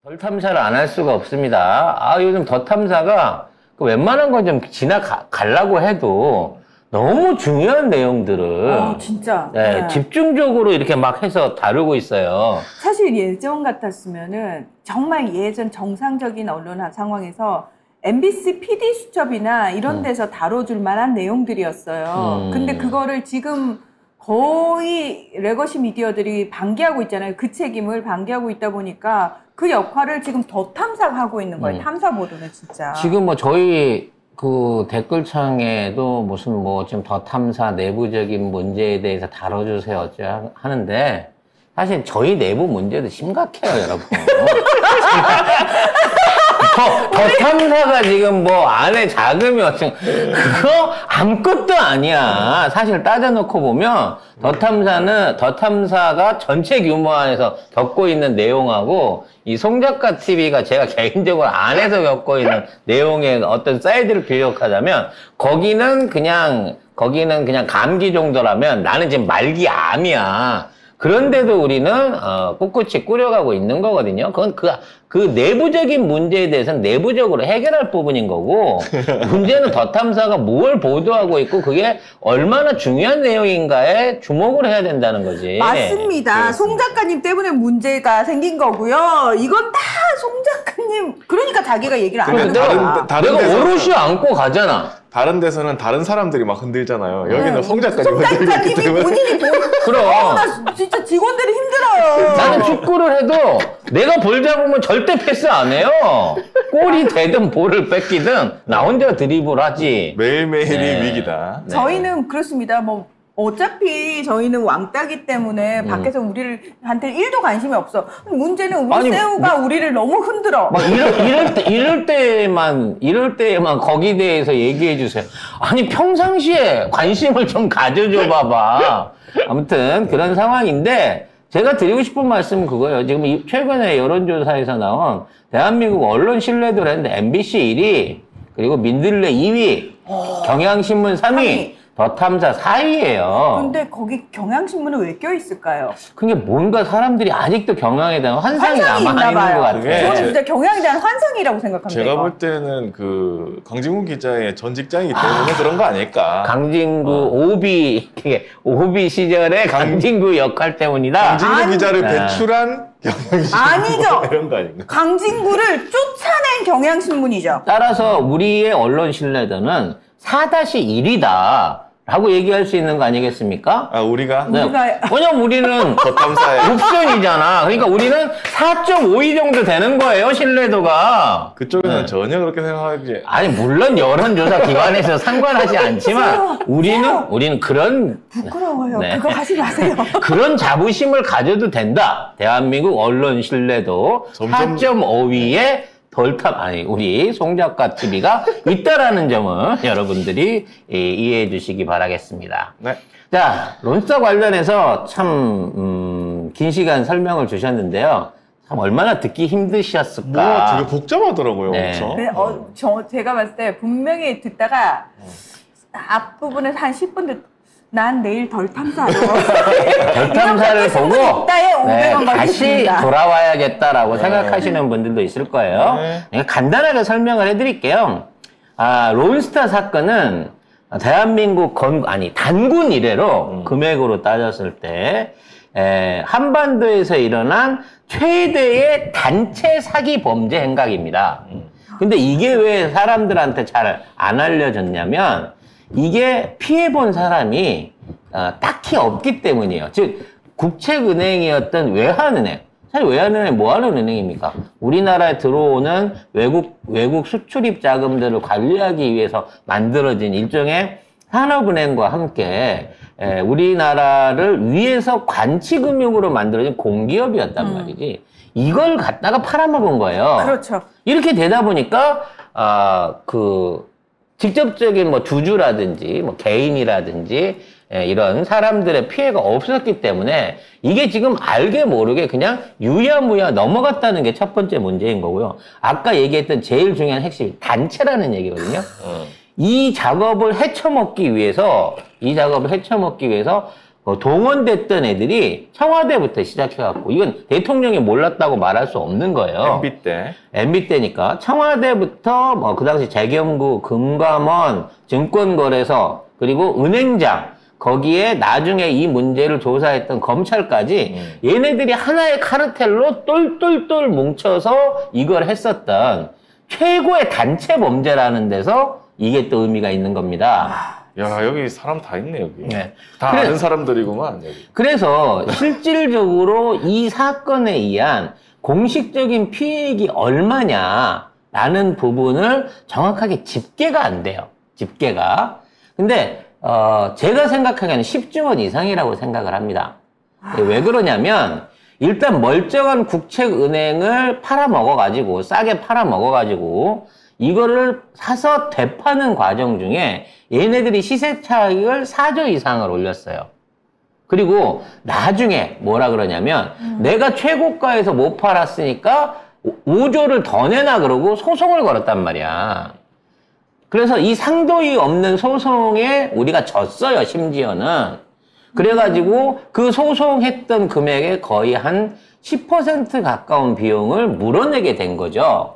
덜 탐사를 안 할 수가 없습니다. 요즘 더 탐사가 웬만한 건 좀 지나가려고 해도 너무 중요한 내용들을 진짜 네, 집중적으로 이렇게 막 해서 다루고 있어요. 사실 예전 같았으면은 정말 예전 정상적인 언론 상황에서 MBC PD 수첩이나 이런 데서 다뤄줄 만한 내용들이었어요. 근데 그거를 지금 거의 레거시 미디어들이 방기하고 있잖아요. 그 책임을 방기하고 있다 보니까 그 역할을 지금 더 탐사하고 있는 거예요. 탐사 보도는 진짜. 지금 뭐 저희 그 댓글창에도 무슨 뭐 지금 더 탐사 내부적인 문제에 대해서 다뤄주세요 어쩌 하는데 사실 저희 내부 문제도 심각해요, 여러분. 더 탐사가 지금 뭐 안에 자금이 어쩌 그거 아무것도 아니야. 사실 따져놓고 보면 더 탐사가 전체 규모 안에서 겪고 있는 내용하고 이 송작가 TV가 제가 개인적으로 안에서 겪고 있는 내용의 어떤 사이드를 비교하자면 거기는 그냥 감기 정도라면 나는 지금 말기암이야. 그런데도 우리는 꿋꿋이 꾸려가고 있는 거거든요. 그건 그 내부적인 문제에 대해서는 내부적으로 해결할 부분인 거고 문제는 더 탐사가 뭘 보도하고 있고 그게 얼마나 중요한 내용인가에 주목을 해야 된다는 거지. 맞습니다. 송 작가님 때문에 문제가 생긴 거고요. 이건 다 송 작가님 그러니까 자기가 얘기를 안 하는 거야. 내가 오롯이 안고 가잖아. 다른 데서는 다른 사람들이 막 흔들잖아요. 여기는 송 작가님 송 작가님이 본인이 그럼. 나 진짜 직원들이 힘들어요. 나는 축구를 해도 내가 볼 잡으면 절대 패스 안 해요. 골이 되든 볼을 뺏기든 나 혼자 드리블 하지. 매일매일이 위기다. 네. 저희는 그렇습니다. 뭐 어차피 저희는 왕따기 때문에 밖에서 우리한테 1도 관심이 없어. 문제는 우리 새우가 우리를 너무 흔들어. 막 이럴 때만 거기에 대해서 얘기해 주세요. 아니 평상시에 관심을 좀 가져줘 봐봐. 아무튼 그런 상황인데 제가 드리고 싶은 말씀은 그거예요. 지금 최근에 여론조사에서 나온 대한민국 언론 신뢰도를 했는데 MBC 1위, 그리고 민들레 2위, 경향신문 3위. 더 탐사 4위예요. 근데 거기 경향신문은 왜 껴있을까요? 그게 뭔가 사람들이 아직도 경향에 대한 환상이 남아있는 것 같아요. 저는 진짜 경향에 대한 환상이라고 생각합니다. 제가 볼 때는 그 강진구 기자의 전 직장이기 때문에 그런 거 아닐까. 강진구 오비 시절에 강진구 역할 때문이다. 강진구 기자를 배출한 경향신문 아니죠. 이런 거 아닌가. 강진구를 쫓아낸 경향신문이죠. 따라서 우리의 언론 신뢰도는 4-1이다. 라고 얘기할 수 있는 거 아니겠습니까? 우리가? 네. 왜냐면 우리는 더 탐사에 옵션이잖아. 그러니까 우리는 4.52 정도 되는 거예요, 신뢰도가. 그쪽에는 전혀 그렇게 생각하지. 아니, 물론 여론조사 기관에서 상관하지 않지만 우리는 그런 부끄러워요. 그거 하지 마세요. 그런 자부심을 가져도 된다. 대한민국 언론 신뢰도 4.5위에 우리 송작가 TV가 있다라는 점을 여러분들이 이해해 주시기 바라겠습니다. 네. 자, 론스타 관련해서 참, 긴 시간 설명을 주셨는데요. 참, 얼마나 듣기 힘드셨을까. 되게 복잡하더라고요. 네. 그렇죠? 네, 제가 봤을 때 분명히 듣다가 앞부분에 한 10분 난 내일 덜 탐사로 덜 탐사를 보고 다시 걸겠습니다. 돌아와야겠다라고 생각하시는 분들도 있을 거예요. 간단하게 설명을 해드릴게요. 론스타 사건은 대한민국 단군 이래로 금액으로 따졌을 때 한반도에서 일어난 최대의 단체 사기 범죄 행각입니다. 근데 이게 왜 사람들한테 잘 안 알려졌냐면 이게 피해본 사람이 딱히 없기 때문이에요. 즉 국책은행이었던 외환은행. 사실 외환은행 뭐하는 은행입니까? 우리나라에 들어오는 외국 수출입 자금들을 관리하기 위해서 만들어진 일종의 산업은행과 함께 우리나라를 위해서 관치금융으로 만들어진 공기업이었단 말이지. 이걸 갖다가 팔아먹은 거예요. 그렇죠. 이렇게 되다 보니까 직접적인 뭐 주주라든지 뭐 개인이라든지 이런 사람들의 피해가 없었기 때문에 이게 지금 알게 모르게 그냥 유야무야 넘어갔다는 게 첫 번째 문제인 거고요. 아까 얘기했던 제일 중요한 핵심이 단체라는 이 작업을 헤쳐먹기 위해서 동원됐던 애들이 청와대부터 시작해갖고 이건 대통령이 몰랐다고 말할 수 없는 거예요. MB 때. MB 때니까 청와대부터 뭐 그 당시 재경부, 금감원, 증권거래소 그리고 은행장 거기에 나중에 이 문제를 조사했던 검찰까지 얘네들이 하나의 카르텔로 똘똘똘 뭉쳐서 이걸 했었던 최고의 단체 범죄라는 데서 이게 또 의미가 있는 겁니다. 야, 여기 사람 다 있네, 여기. 네. 다 아는 사람들이구만, 여기. 그래서 실질적으로 이 사건에 의한 공식적인 피해액이 얼마냐라는 부분을 정확하게 집계가 안 돼요. 집계가. 근데 제가 생각하기에는 10조 원 이상이라고 생각을 합니다. 왜 그러냐면 일단 멀쩡한 국책은행을 팔아먹어가지고 싸게 팔아먹어가지고 이거를 사서 되파는 과정 중에 얘네들이 시세 차익을 4조 이상을 올렸어요. 그리고 나중에 뭐라 그러냐면 내가 최고가에서 못 팔았으니까 5조를 더 내놔 그러고 소송을 걸었단 말이야. 그래서 이 상도이 없는 소송에 우리가 졌어요, 심지어는. 그래가지고 그 소송했던 금액의 거의 한 10% 가까운 비용을 물어내게 된 거죠.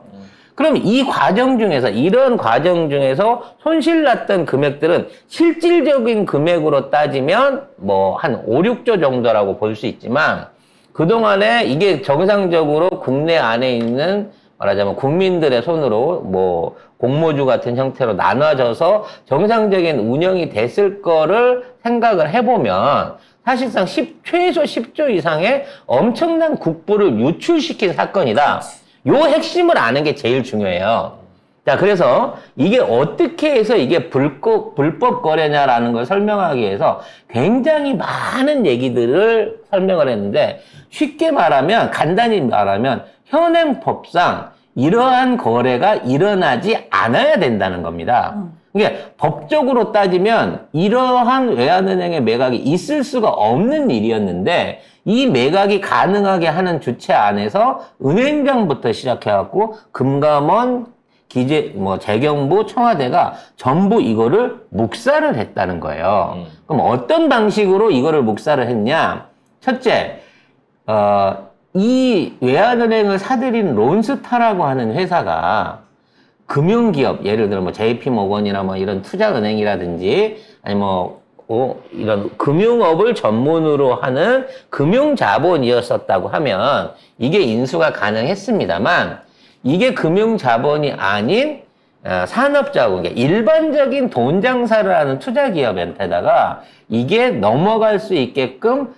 그럼 이 과정 중에서, 이런 과정 중에서 손실났던 금액들은 실질적인 금액으로 따지면 뭐 한 5, 6조 정도라고 볼 수 있지만 그동안에 이게 정상적으로 국내 안에 있는 말하자면 국민들의 손으로 뭐 공모주 같은 형태로 나눠져서 정상적인 운영이 됐을 거를 생각을 해보면 사실상 최소 10조 이상의 엄청난 국부를 유출시킨 사건이다. 요 핵심을 아는 게 제일 중요해요. 자, 그래서 이게 어떻게 해서 이게 불법 거래냐라는 걸 설명하기 위해서 굉장히 많은 얘기들을 설명을 했는데 쉽게 말하면, 간단히 말하면 현행법상 이러한 거래가 일어나지 않아야 된다는 겁니다. 그러니까 법적으로 따지면 이러한 외환은행의 매각이 있을 수가 없는 일이었는데 이 매각이 가능하게 하는 주체 안에서 은행장부터 시작해갖고 금감원, 재경부, 청와대가 전부 이거를 묵살을 했다는 거예요. 그럼 어떤 방식으로 이거를 묵살을 했냐? 첫째, 이 외환은행을 사들인 론스타라고 하는 회사가 금융기업, 예를 들어 뭐 JP모건이나 뭐 이런 투자은행이라든지 아니 이런 금융업을 전문으로 하는 금융자본이었었다고 하면 이게 인수가 가능했습니다만 이게 금융자본이 아닌 산업자본, 일반적인 돈 장사를 하는 투자기업한테다가 이게 넘어갈 수 있게끔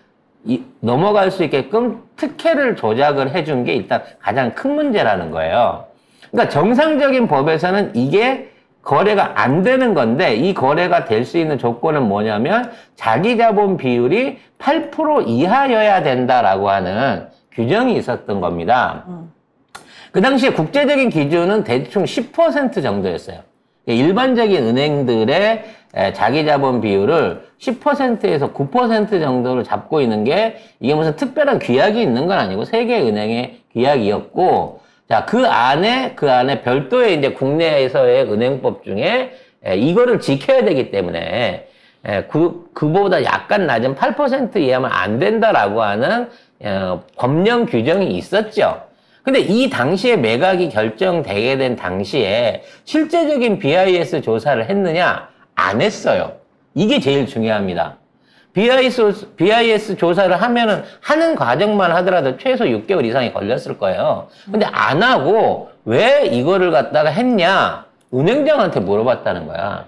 특혜를 조작을 해준 게 일단 가장 큰 문제라는 거예요. 그러니까 정상적인 법에서는 이게 거래가 안 되는 건데 이 거래가 될 수 있는 조건은 뭐냐면 자기 자본 비율이 8% 이하여야 된다라고 하는 규정이 있었던 겁니다. 그 당시에 국제적인 기준은 대충 10% 정도였어요. 일반적인 은행들의 자기 자본 비율을 10%에서 9% 정도를 잡고 있는 게 이게 무슨 특별한 규약이 있는 건 아니고 세계 은행의 규약이었고 자, 그 안에 별도의 이제 국내에서의 은행법 중에 이거를 지켜야 되기 때문에 그보다 약간 낮은 8% 이하면 안 된다라고 하는 법령 규정이 있었죠. 근데 이 당시에 매각이 결정되게 된 당시에 실제적인 BIS 조사를 했느냐? 안 했어요. 이게 제일 중요합니다. BIS 조사를 하는 과정만 하더라도 최소 6개월 이상이 걸렸을 거예요. 근데 안 하고 왜 이거를 갖다가 했냐? 은행장한테 물어봤다는 거야.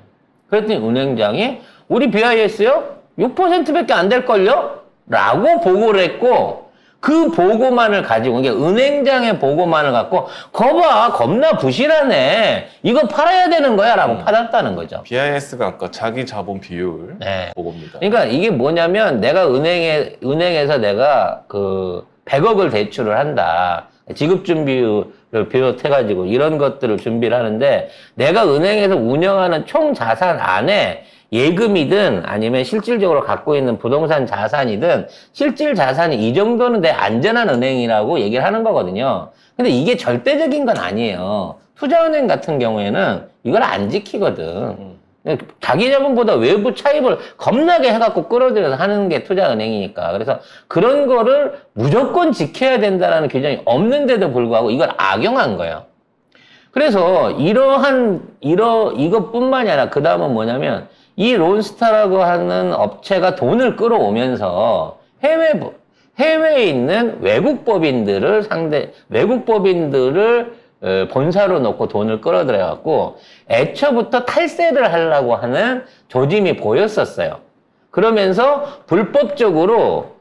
그랬더니 은행장이 우리 BIS요? 6%밖에 안 될걸요? 라고 보고를 했고 그 보고만을 가지고, 이게 은행장의 보고만을 갖고, 거봐, 겁나 부실하네. 이거 팔아야 되는 거야. 라고 팔았다는 거죠. BIS가 아까 자기 자본 비율 보고입니다. 그러니까 이게 뭐냐면, 내가 은행에서 내가 100억을 대출을 한다. 지급준비율을 비롯해가지고 이런 것들을 준비를 하는데, 내가 은행에서 운영하는 총 자산 안에 예금이든 아니면 실질적으로 갖고 있는 부동산 자산이든 실질 자산이 이 정도는 내 안전한 은행이라고 얘기를 하는 거거든요. 근데 이게 절대적인 건 아니에요. 투자은행 같은 경우에는 이걸 안 지키거든. 자기 자본보다 외부 차입을 겁나게 해갖고 끌어들여서 하는 게 투자은행이니까. 그래서 그런 거를 무조건 지켜야 된다는 규정이 없는데도 불구하고 이걸 악용한 거예요. 그래서 이것뿐만이 아니라 그 다음은 뭐냐면 이 론스타라고 하는 업체가 돈을 끌어오면서 해외에 있는 외국 법인들을 본사로 놓고 돈을 끌어들여갖고 애초부터 탈세를 하려고 하는 조짐이 보였었어요. 그러면서 불법적으로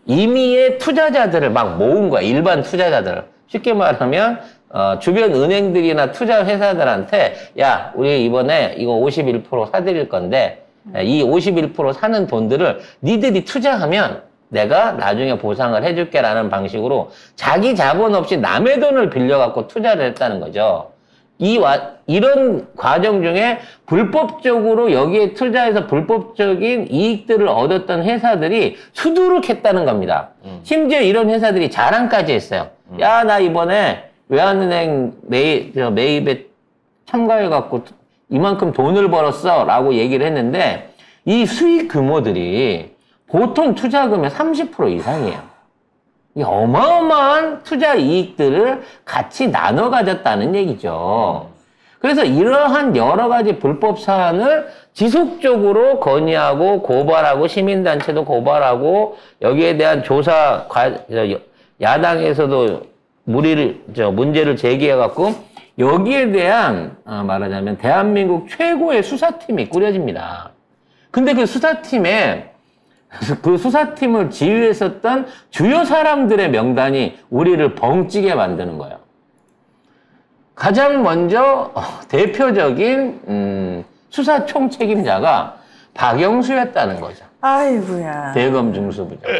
임의의 투자자들을 막 모은 거야. 일반 투자자들을. 쉽게 말하면 주변 은행들이나 투자 회사들한테 야, 우리 이번에 이거 51% 사드릴 건데 이 51% 사는 돈들을 니들이 투자하면 내가 나중에 보상을 해줄게라는 방식으로 자기 자본 없이 남의 돈을 빌려갖고 투자를 했다는 거죠. 이런 과정 중에 불법적으로 여기에 투자해서 불법적인 이익들을 얻었던 회사들이 수두룩했다는 겁니다. 심지어 이런 회사들이 자랑까지 했어요. 야, 나 이번에 외환은행 매입에 참가해갖고 이만큼 돈을 벌었어 라고 얘기를 했는데 이 수익 규모들이 보통 투자금의 30% 이상이에요. 이 어마어마한 투자 이익들을 같이 나눠 가졌다는 얘기죠. 그래서 이러한 여러 가지 불법 사안을 지속적으로 건의하고 고발하고 시민단체도 고발하고 여기에 대한 조사 야당에서도 문제를 제기해갖고 여기에 대한 말하자면 대한민국 최고의 수사팀이 꾸려집니다. 근데 그 수사팀을 지휘했었던 주요 사람들의 명단이 우리를 벙찌게 만드는 거예요. 가장 먼저 대표적인 수사 총책임자가 박영수였다는 거죠. 아이고야. 대검 중수부장.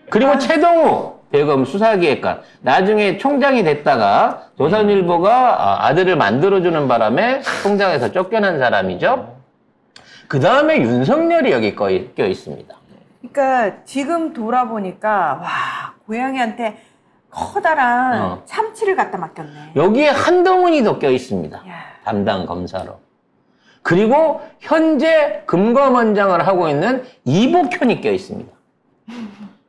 그리고 최동우 대검 수사기획관. 나중에 총장이 됐다가 조선일보가 아들을 만들어주는 바람에 총장에서 쫓겨난 사람이죠. 그 다음에 윤석열이 여기 껴 있습니다. 그러니까 지금 돌아보니까 와, 고양이한테 커다란 참치를 갖다 맡겼네. 여기에 한동훈이 더 껴 있습니다. 야. 담당 검사로. 그리고 현재 금감원장을 하고 있는 이복현이 껴 있습니다.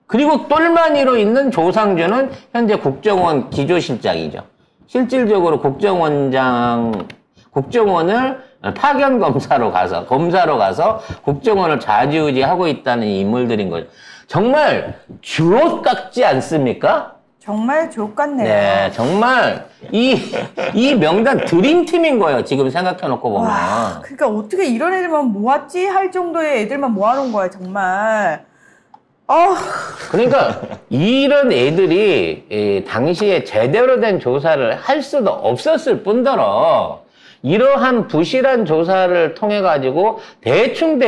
그리고 똘마니로 있는 조상준은 현재 국정원 기조실장이죠. 실질적으로 국정원을 파견 검사로 가서 국정원을 좌지우지하고 있다는 인물들인 거죠. 정말 주옥 같지 않습니까? 정말 족같네요. 네, 정말 이 명단 드림팀인 거예요. 지금 생각해놓고 보면. 와, 그러니까 어떻게 이런 애들만 모았지 할 정도의 애들만 모아놓은 거야 정말. 그러니까 이런 애들이 당시에 제대로 된 조사를 할 수도 없었을 뿐더러 이러한 부실한 조사를 통해 가지고 대충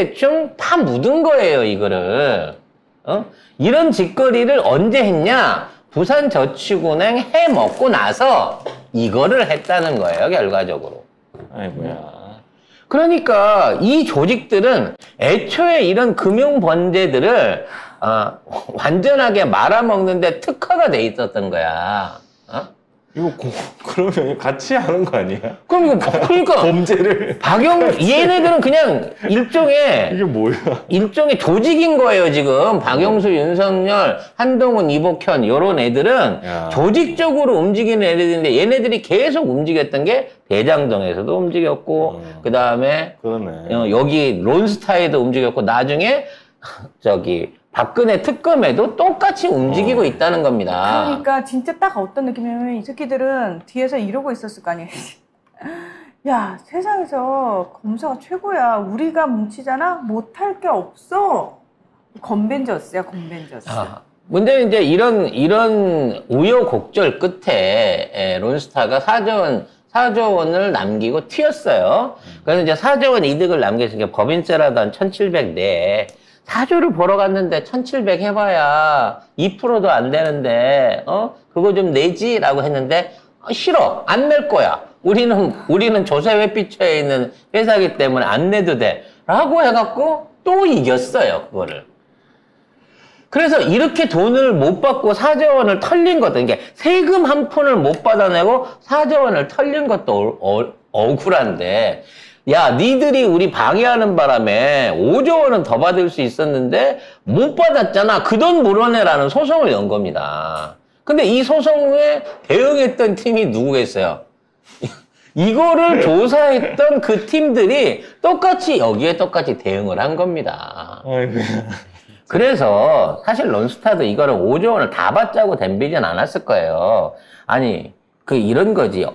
파묻은 거예요, 이거를. 이런 짓거리를 언제 했냐? 부산저축은행 해먹고 나서 이거를 했다는 거예요, 결과적으로. 아이고야. 그러니까 이 조직들은 애초에 이런 금융 번제들을 완전하게 말아먹는데 특화가 돼 있었던 거야. 이거 그러면 같이 하는 거 아니야? 그러니까 범죄를 얘네들은 그냥 이게 뭐야? 일종의 조직인 거예요, 지금. 박영수, 윤석열, 한동훈, 이복현 이런 애들은 조직적으로 움직이는 애들인데 얘네들이 계속 움직였던 게 대장동에서도 움직였고 그다음에 여기 론스타에도 움직였고 나중에 박근혜 특검에도 똑같이 움직이고 있다는 겁니다. 그러니까 진짜 딱 어떤 느낌이냐면 이 새끼들은 뒤에서 이러고 있었을 거 아니에요. 야, 세상에서 검사가 최고야. 우리가 뭉치잖아? 못할 게 없어. 건벤져스야, 건벤져스. 문제는 이제 이런 우여곡절 끝에 론스타가 4조 원을 남기고 튀었어요. 그래서 이제 4조 원 이득을 남겼으니까 법인세라도 한 1,700 내. 4조를 벌어 갔는데 1,700 해봐야 2%도 안 되는데 그거 좀 내지라고 했는데 싫어, 안 낼 거야. 우리는 조세 회피처에 있는 회사이기 때문에 안 내도 돼라고 해갖고 또 이겼어요, 그거를. 그래서 이렇게 돈을 못 받고 4조 원을 털린 것도, 그러니까 세금 한 푼을 못 받아내고 4조 원을 털린 것도 억울한데 야, 니들이 우리 방해하는 바람에 5조 원은 더 받을 수 있었는데 못 받았잖아. 그 돈 물어내라는 소송을 연 겁니다. 근데 이 소송에 대응했던 팀이 누구겠어요? 이거를 조사했던 그 팀들이 똑같이 여기에 똑같이 대응을 한 겁니다. 아이고. 그래서 사실 론스타도 이거를 5조 원을 다 받자고 덤비진 않았을 거예요. 아니, 이런 거지요.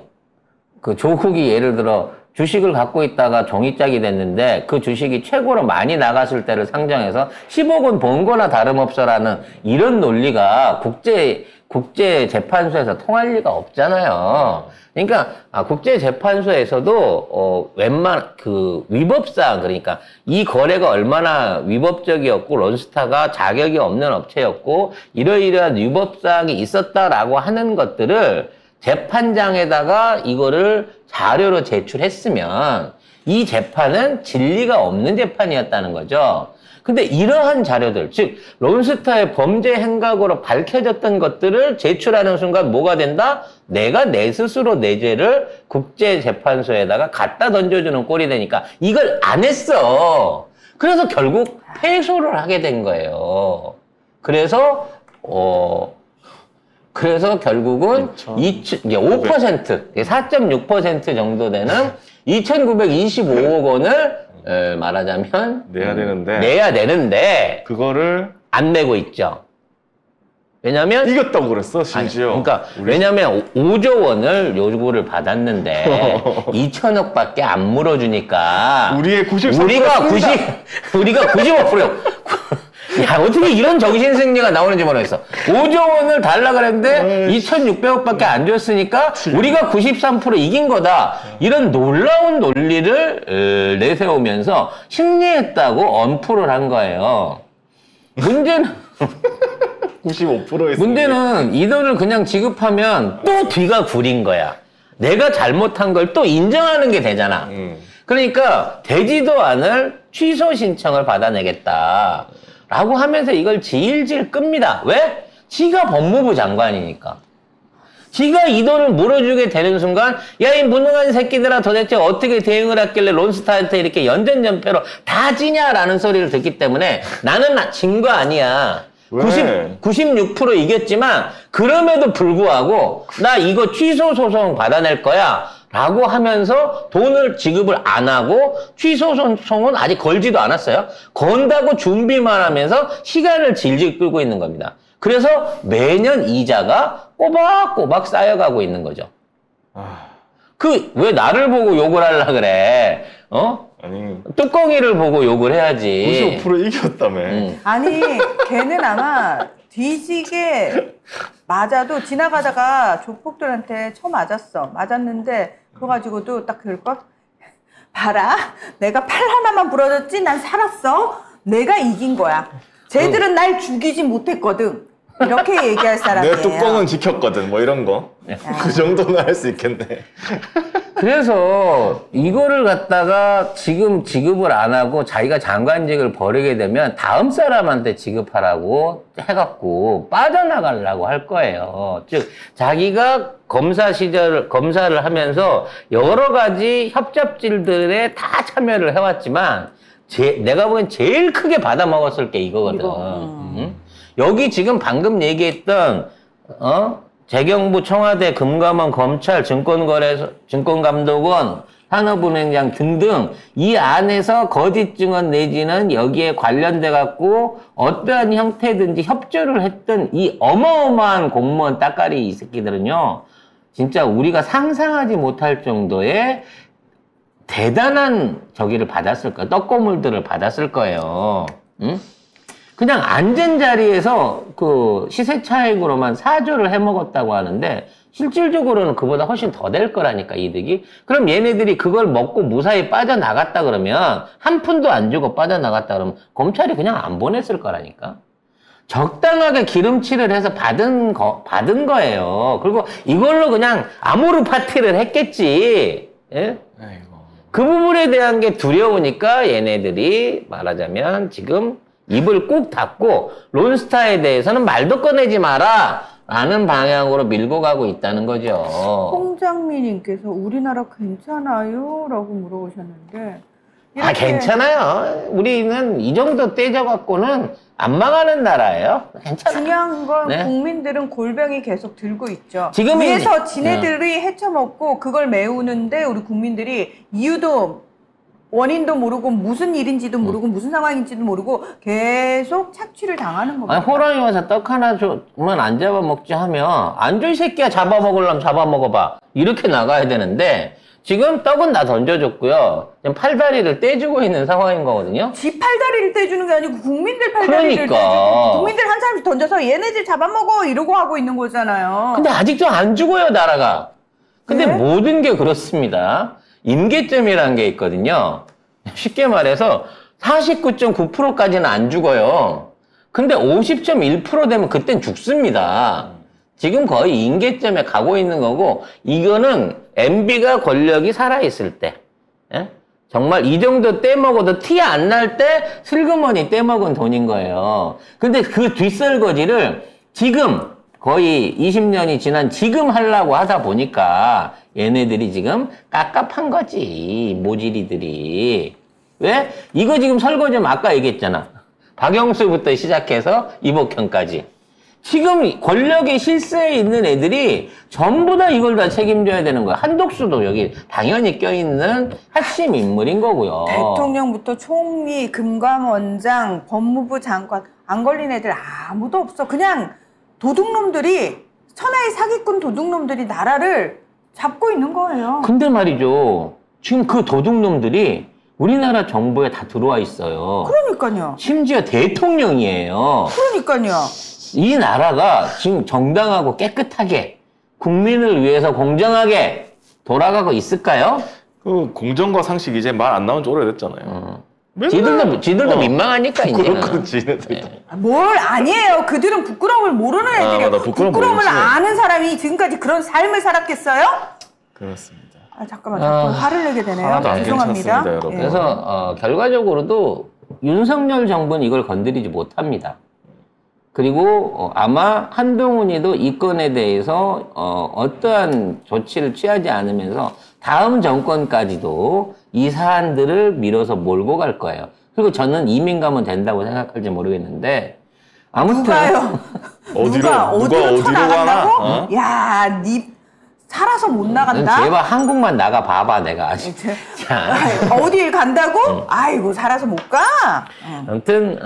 조국이 예를 들어 주식을 갖고 있다가 종이짝이 됐는데 그 주식이 최고로 많이 나갔을 때를 상정해서 10억 원 번 거나 다름없어라는 이런 논리가 국제재판소에서 통할 리가 없잖아요. 그러니까, 국제재판소에서도, 위법사항, 그러니까, 이 거래가 얼마나 위법적이었고, 론스타가 자격이 없는 업체였고, 이러이러한 위법사항이 있었다라고 하는 것들을 재판장에다가 이거를 자료로 제출했으면, 이 재판은 진리가 없는 재판이었다는 거죠. 근데 이러한 자료들, 즉 론스타의 범죄 행각으로 밝혀졌던 것들을 제출하는 순간 뭐가 된다? 내가 내 스스로 내 죄를 국제재판소에다가 갖다 던져주는 꼴이 되니까 이걸 안 했어. 그래서 결국 패소를 하게 된 거예요. 그래서 결국은 5%, 4.6% 정도 되는 2,925억 원을 말하자면 내야 되는데 그거를 안 내고 있죠. 왜냐면 이겼다고 그랬어 심지어. 그러니까 왜냐면 5조 원을 요구를 받았는데 2천억밖에 안 물어주니까 우리가 95%요. 야, 어떻게 이런 정신승리가 나오는지 모르겠어. 5조 원을 달라 그랬는데 2,600억밖에 안 줬으니까 우리가 93% 이긴 거다. 이런 놀라운 논리를 내세우면서 승리했다고 언프를 한 거예요. 문제는 95%의 문제는 이 돈을 그냥 지급하면 또 뒤가 구린 거야. 내가 잘못한 걸 또 인정하는 게 되잖아. 그러니까 되지도 않을 취소 신청을 받아내겠다. 라고 하면서 이걸 질질 끕니다. 왜? 지가 법무부 장관이니까. 지가 이 돈을 물어주게 되는 순간 야, 이 무능한 새끼들아 도대체 어떻게 대응을 했길래 론스타한테 이렇게 연전연패로 다 지냐라는 소리를 듣기 때문에 나는 진 거 아니야. 96% 이겼지만 그럼에도 불구하고 나 이거 취소 소송 받아낼 거야. 라고 하면서 돈을 지급을 안 하고 취소 소송은 아직 걸지도 않았어요. 건다고 준비만 하면서 시간을 질질 끌고 있는 겁니다. 그래서 매년 이자가 꼬박꼬박 쌓여가고 있는 거죠. 왜 나를 보고 욕을 하려 그래? 아니 뚜껑이를 보고 욕을 해야지. 95% 이겼다며. 아니, 걔는 아마 뒤지게 맞아도 지나가다가 조폭들한테 맞았는데 그거 가지고도 딱 그럴걸? 봐라, 내가 팔 하나만 부러졌지 난 살았어. 내가 이긴 거야. 쟤들은 날 죽이지 못했거든. 이렇게 얘기할 사람이에요. 내 뚜껑은 지켰거든. 뭐 이런 거. 그 정도는 할 수 있겠네. 그래서 이거를 갖다가 지금 지급을 안 하고 자기가 장관직을 버리게 되면 다음 사람한테 지급하라고 해갖고 빠져나가려고 할 거예요. 즉 자기가 검사를 하면서 여러 가지 협잡질들에 다 참여를 해왔지만 내가 보기엔 제일 크게 받아먹었을 게 이거거든. 여기 지금 방금 얘기했던 재경부, 청와대, 금감원, 검찰, 증권감독원, 산업은행장 등등 이 안에서 거짓 증언 내지는 여기에 관련돼 갖고 어떠한 형태든지 협조를 했던 이 어마어마한 공무원 따까리 이 새끼들은요, 진짜 우리가 상상하지 못할 정도의 대단한 저기를 받았을 거예요. 떡고물들을 받았을 거예요. 응? 그냥 앉은 자리에서 그 시세 차익으로만 4조를 해먹었다고 하는데 실질적으로는 그보다 훨씬 더 될 거라니까, 이득이. 그럼 얘네들이 그걸 먹고 무사히 빠져나갔다 그러면 한 푼도 안 주고 빠져나갔다 그러면 검찰이 그냥 안 보냈을 거라니까. 적당하게 기름칠을 해서 받은 거예요. 그리고 이걸로 그냥 아모르 파티를 했겠지. 예? 아이고. 그 부분에 대한 게 두려우니까 얘네들이 말하자면 지금 입을 꾹 닫고 론스타에 대해서는 말도 꺼내지 마라 라는 방향으로 밀고 가고 있다는 거죠. 홍장미님께서 우리나라 괜찮아요? 라고 물어보셨는데 아, 괜찮아요. 우리는 이 정도 떼져갖고는 안 망하는 나라예요. 괜찮아요. 중요한 건 네. 국민들은 골병이 계속 들고 있죠. 지금은 위에서 지네들이 헤쳐먹고 그걸 메우는데 우리 국민들이 이유도 원인도 모르고 무슨 일인지도 모르고 무슨 상황인지도 모르고 계속 착취를 당하는 겁니다. 아니, 호랑이 와서 떡 하나 주면 안 잡아먹지 하면 안 줘 이 새끼야, 잡아먹으려면 잡아먹어봐 이렇게 나가야 되는데 지금 떡은 다 던져줬고요. 지금 팔다리를 떼주고 있는 상황인 거거든요. 지 팔다리를 떼주는 게 아니고 국민들 팔다리를 그러니까. 떼주고 국민들 한 사람씩 던져서 얘네들 잡아먹어 이러고 하고 있는 거잖아요. 근데 아직도 안 죽어요, 나라가. 근데 네? 모든 게 그렇습니다. 임계점이라는 게 있거든요. 쉽게 말해서 49.9%까지는 안 죽어요. 근데 50.1% 되면 그땐 죽습니다. 지금 거의 임계점에 가고 있는 거고, 이거는 MB가 권력이 살아있을 때, 예? 정말 이 정도 떼먹어도 티 안 날 때 슬그머니 떼먹은 돈인 거예요. 근데 그 뒷설거지를 지금 거의 20년이 지난 지금 하려고 하다 보니까 얘네들이 지금 깝깝한 거지, 모질이들이. 왜? 이거 지금 설거지면 아까 얘기했잖아. 박영수부터 시작해서 이복형까지. 지금 권력의 실세에 있는 애들이 전부 다 이걸 다 책임져야 되는 거야. 한독수도 여기 당연히 껴있는 핵심 인물인 거고요. 대통령부터 총리, 금감원장, 법무부 장관 안 걸린 애들 아무도 없어. 그냥 도둑놈들이 천하의 사기꾼 도둑놈들이 나라를 잡고 있는 거예요. 근데 말이죠. 지금 그 도둑놈들이 우리나라 정부에 다 들어와 있어요. 그러니까요. 심지어 대통령이에요. 그러니까요. 이 나라가 지금 정당하고 깨끗하게 국민을 위해서 공정하게 돌아가고 있을까요? 그 공정과 상식 이제 말 안 나온 지 오래됐잖아요. 지들도 민망하니까 이제는. 그렇거든, 지네들. 뭘 아니에요. 그들은 부끄러움을 모르는 애들이에요. 맞아. 부끄러움 부끄러움을 모르지. 아는 사람이 지금까지 그런 삶을 살았겠어요? 그렇습니다. 아 잠깐만 자꾸 화를 내게 되네요. 하나도 안 죄송합니다. 괜찮습니다, 여러분. 예. 그래서 결과적으로도 윤석열 정부는 이걸 건드리지 못합니다. 그리고 아마 한동훈이도 이 건에 대해서 어떠한 조치를 취하지 않으면서 다음 정권까지도 이 사안들을 밀어서 몰고 갈 거예요. 그리고 저는 이민 가면 된다고 생각할지 모르겠는데 아무튼 누가요? 누가 어디로 어디로 쳐나간다고? 가나? 야, 니 살아서 못 나간다? 제발 한국만 나가 봐봐 내가. 자. 어딜 간다고? 아이고 살아서 못 가? 아무튼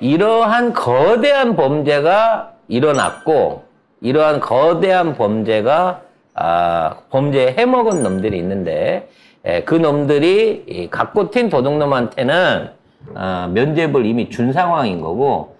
이러한 거대한 범죄가 일어났고 이러한 거대한 범죄가 범죄에 해먹은 놈들이 있는데 그 놈들이 갖고 튄 도둑놈한테는 면죄부를 이미 준 상황인 거고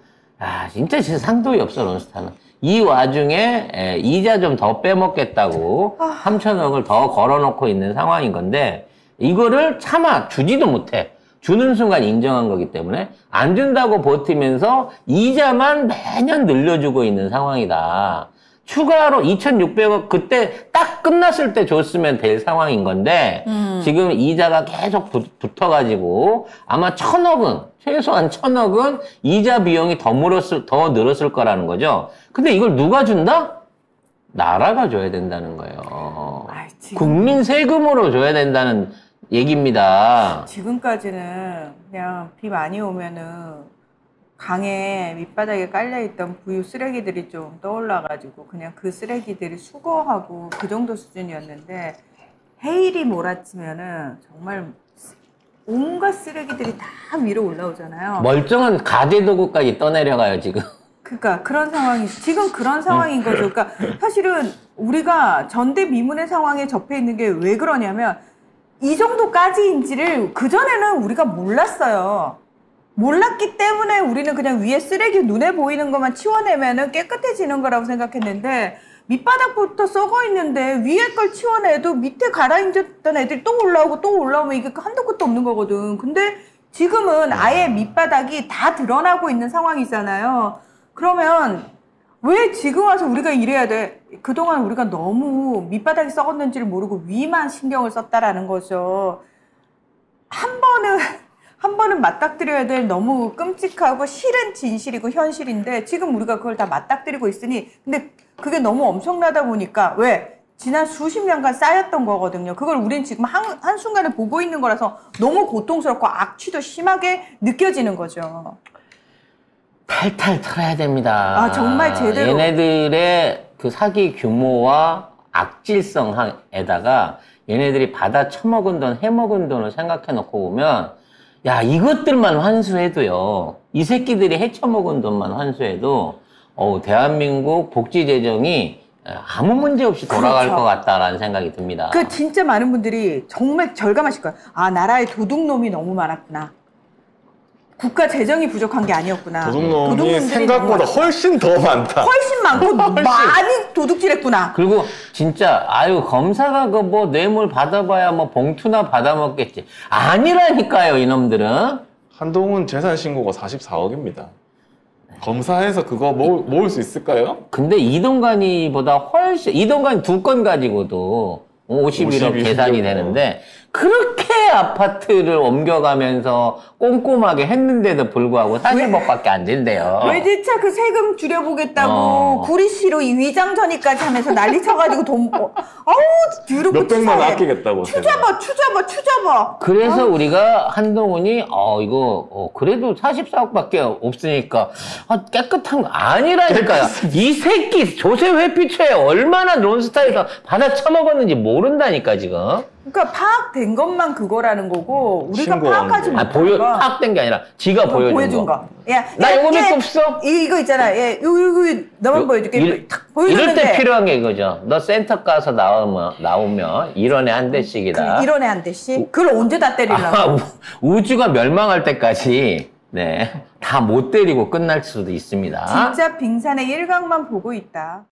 진짜 상도이 없어 론스타는. 이 와중에 이자 좀 더 빼먹겠다고 3천억을 더 걸어놓고 있는 상황인 건데 이거를 차마 주지도 못해. 주는 순간 인정한 거기 때문에 안 준다고 버티면서 이자만 매년 늘려주고 있는 상황이다. 추가로 2,600억 그때 딱 끝났을 때 줬으면 될 상황인 건데 지금 이자가 계속 붙어가지고 아마 1,000억은 최소한 1,000억은 이자 비용이 더 늘었을 거라는 거죠. 근데 이걸 누가 준다? 나라가 줘야 된다는 거예요. 국민 세금으로 줘야 된다는 얘기입니다. 지금까지는 그냥 비 많이 오면은 강에 밑바닥에 깔려있던 부유 쓰레기들이 좀 떠올라가지고 그냥 그 쓰레기들이 수거하고 그 정도 수준이었는데 해일이 몰아치면은 정말 온갖 쓰레기들이 다 위로 올라오잖아요. 멀쩡한 가재도구까지 떠내려가요 지금. 그러니까 그런 상황이 지금 그런 상황인 거죠. 그러니까 사실은 우리가 전대미문의 상황에 접해 있는 게 왜 그러냐면 이 정도까지인지를 그전에는 우리가 몰랐어요. 몰랐기 때문에 우리는 그냥 위에 쓰레기 눈에 보이는 것만 치워내면은 깨끗해지는 거라고 생각했는데 밑바닥부터 썩어 있는데 위에 걸 치워내도 밑에 가라앉았던 애들이 또 올라오고 또 올라오면 이게 한도 끝도 없는 거거든. 근데 지금은 아예 밑바닥이 다 드러나고 있는 상황이잖아요. 그러면 왜 지금 와서 우리가 이래야 돼? 그동안 우리가 너무 밑바닥이 썩었는지를 모르고 위만 신경을 썼다라는 거죠. 한 번은 맞닥뜨려야 될 너무 끔찍하고 싫은 진실이고 현실인데 지금 우리가 그걸 다 맞닥뜨리고 있으니 근데 그게 너무 엄청나다 보니까 왜? 지난 수십 년간 쌓였던 거거든요. 그걸 우린 지금 한순간에 보고 있는 거라서 너무 고통스럽고 악취도 심하게 느껴지는 거죠. 탈탈 털어야 됩니다. 아, 정말 제대로. 얘네들의 그 사기 규모와 악질성에다가 얘네들이 받아 처먹은 돈, 해먹은 돈을 생각해 놓고 보면, 야, 이것들만 환수해도요, 이 새끼들이 해쳐먹은 돈만 환수해도, 대한민국 복지 재정이 아무 문제 없이 돌아갈 그렇죠. 것 같다라는 생각이 듭니다. 그 진짜 많은 분들이 정말 절감하실 거예요. 아, 나라에 도둑놈이 너무 많았구나. 국가 재정이 부족한 게 아니었구나. 도둑놈이 도둑놈들이 생각보다 너무 훨씬 더 많다. 훨씬 많고 많이 도둑질했구나. 그리고 진짜 검사가 그 뭐 뇌물 받아봐야 뭐 봉투나 받아먹겠지. 아니라니까요, 이놈들은. 한동훈 재산 신고가 44억입니다. 검사해서 그거 모을 수 있을까요? 근데 이동관이보다 훨씬, 이동관 2건 가지고도 51억 계산이 되는데, 그렇게 아파트를 옮겨가면서 꼼꼼하게 했는데도 불구하고 40억밖에 안 된대요. 외제차 그 세금 줄여보겠다고 구리시로 이 위장 전이까지 하면서 난리 쳐가지고 돈, 아우, 더럽고 몇백만 치사해. 아끼겠다고. 추잡아. 그래서 우리가 한동훈이, 그래도 44억밖에 없으니까, 깨끗한 거 아니라니까요. 이 새끼 조세 회피처에 얼마나 론스타에서 받아 처먹었는지 모른다니까, 지금. 그러니까 파악된 것만 그거라는 거고 우리가 신고한 파악하지 거. 못한 거. 파악된 게 아니라 지가 보여준 거. 야, 나 이거 얘, 믿고 없어? 이거 있잖아. 이거 너만 보여줄게. 탁 이럴 보여줬는데. 때 필요한 게 이거죠. 너 센터 가서 나오면 1원에 한 대씩이다. 1원에 한 대씩? 그걸 언제 다 때리려고? 우주가 멸망할 때까지 다 못 때리고 끝날 수도 있습니다. 진짜 빙산의 일각만 보고 있다.